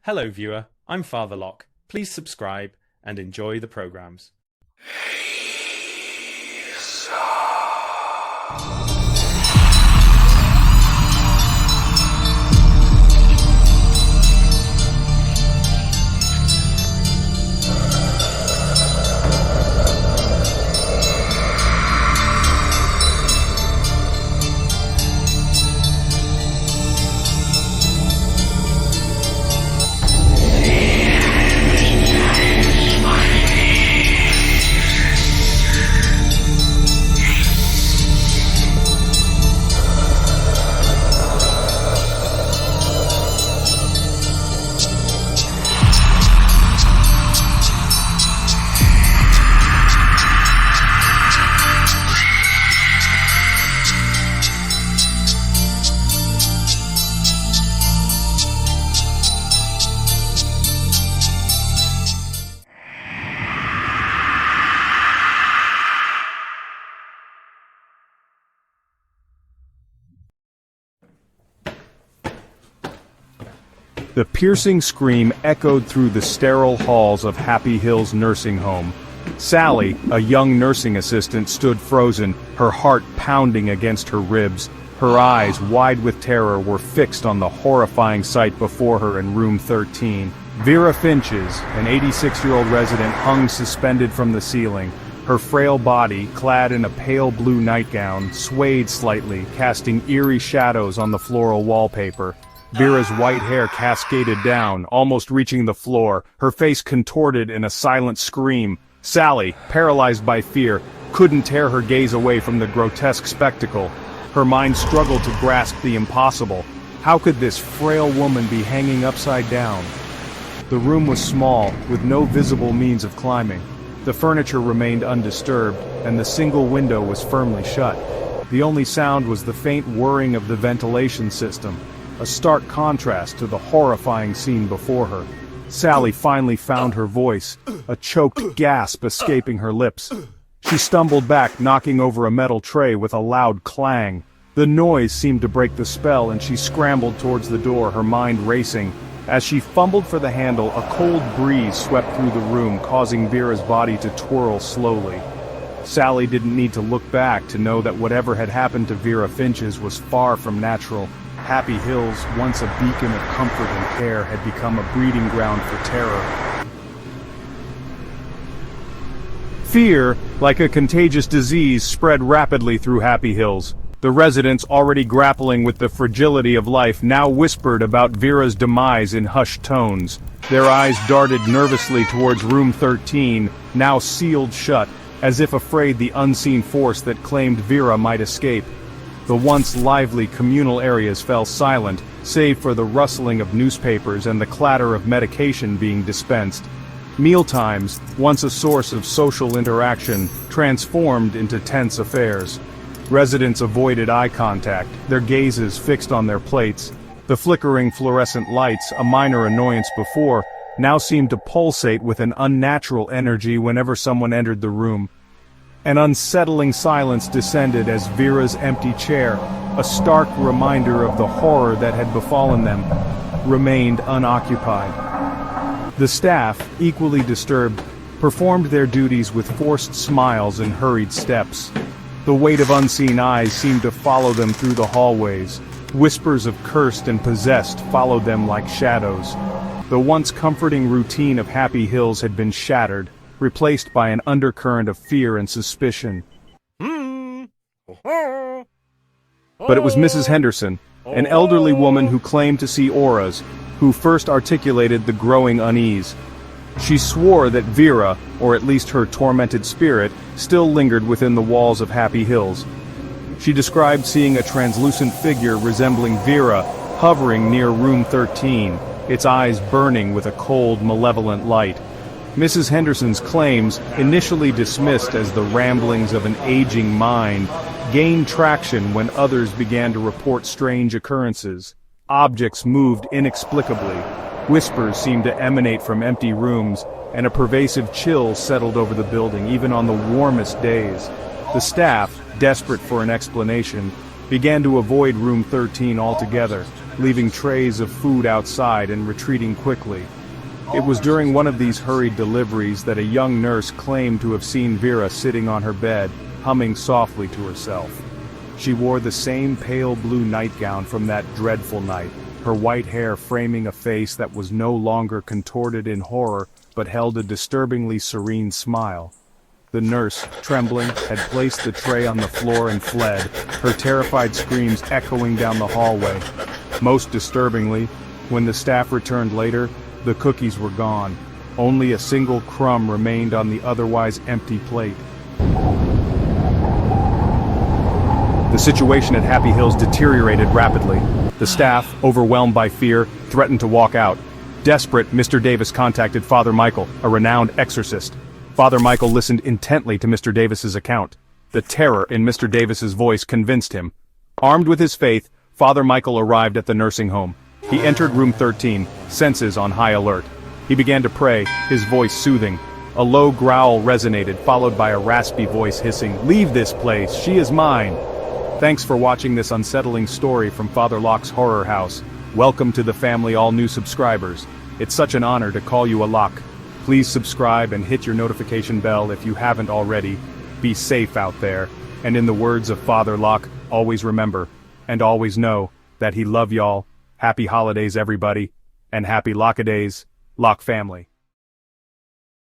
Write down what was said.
Hello viewer, I'm Father Lokk. Please subscribe and enjoy the programs. The piercing scream echoed through the sterile halls of Happy Hills nursing home. Sally, a young nursing assistant, stood frozen, her heart pounding against her ribs. Her eyes, wide with terror, were fixed on the horrifying sight before her in room 13. Vera Finches, an 86-year-old resident, hung suspended from the ceiling. Her frail body, clad in a pale blue nightgown, swayed slightly, casting eerie shadows on the floral wallpaper. Vera's white hair cascaded down, almost reaching the floor, her face contorted in a silent scream. Sally, paralyzed by fear, couldn't tear her gaze away from the grotesque spectacle. Her mind struggled to grasp the impossible. How could this frail woman be hanging upside down? The room was small, with no visible means of climbing. The furniture remained undisturbed, and the single window was firmly shut. The only sound was the faint whirring of the ventilation system, a stark contrast to the horrifying scene before her. Sally finally found her voice, a choked gasp escaping her lips. She stumbled back, knocking over a metal tray with a loud clang. The noise seemed to break the spell, and she scrambled towards the door, her mind racing. As she fumbled for the handle, a cold breeze swept through the room, causing Vera's body to twirl slowly. Sally didn't need to look back to know that whatever had happened to Vera Finches was far from natural. Happy Hills, once a beacon of comfort and care, had become a breeding ground for terror. Fear, like a contagious disease, spread rapidly through Happy Hills. The residents, already grappling with the fragility of life, now whispered about Vera's demise in hushed tones. Their eyes darted nervously towards room 13, now sealed shut, as if afraid the unseen force that claimed Vera might escape. The once lively communal areas fell silent, save for the rustling of newspapers and the clatter of medication being dispensed. Mealtimes, once a source of social interaction, transformed into tense affairs. Residents avoided eye contact, their gazes fixed on their plates. The flickering fluorescent lights, a minor annoyance before, now seemed to pulsate with an unnatural energy whenever someone entered the room. An unsettling silence descended as Vera's empty chair, a stark reminder of the horror that had befallen them, remained unoccupied. The staff, equally disturbed, performed their duties with forced smiles and hurried steps. The weight of unseen eyes seemed to follow them through the hallways. Whispers of cursed and possessed followed them like shadows. The once comforting routine of Happy Hills had been shattered, replaced by an undercurrent of fear and suspicion. But it was Mrs. Henderson, an elderly woman who claimed to see auras, who first articulated the growing unease. She swore that Vera, or at least her tormented spirit, still lingered within the walls of Happy Hills. She described seeing a translucent figure resembling Vera hovering near room 13, its eyes burning with a cold, malevolent light. Mrs. Henderson's claims, initially dismissed as the ramblings of an aging mind, gained traction when others began to report strange occurrences. Objects moved inexplicably, whispers seemed to emanate from empty rooms, and a pervasive chill settled over the building even on the warmest days. The staff, desperate for an explanation, began to avoid room 13 altogether. leaving trays of food outside and retreating quickly. It was during one of these hurried deliveries that a young nurse claimed to have seen Vera sitting on her bed, humming softly to herself. She wore the same pale blue nightgown from that dreadful night, her white hair framing a face that was no longer contorted in horror but held a disturbingly serene smile. The nurse, trembling, had placed the tray on the floor and fled, her terrified screams echoing down the hallway. Most disturbingly, when the staff returned later, the cookies were gone. Only a single crumb remained on the otherwise empty plate. The situation at Happy Hills deteriorated rapidly. The staff, overwhelmed by fear, threatened to walk out. Desperate, Mr. Davis contacted Father Michael, a renowned exorcist. Father Michael listened intently to Mr. Davis's account. The terror in Mr. Davis's voice convinced him. Armed with his faith, Father Michael arrived at the nursing home. He entered room 13, senses on high alert. He began to pray, his voice soothing. A low growl resonated, followed by a raspy voice hissing, "Leave this place, she is mine." Thanks for watching this unsettling story from Father Lokk's Horror House. Welcome to the family, all new subscribers. It's such an honor to call you a Lokk. Please subscribe and hit your notification bell if you haven't already. Be safe out there, and in the words of Father Lokk, always remember, and always know, that he love y'all. Happy holidays everybody, and happy Lokk-a-days, Lokk family.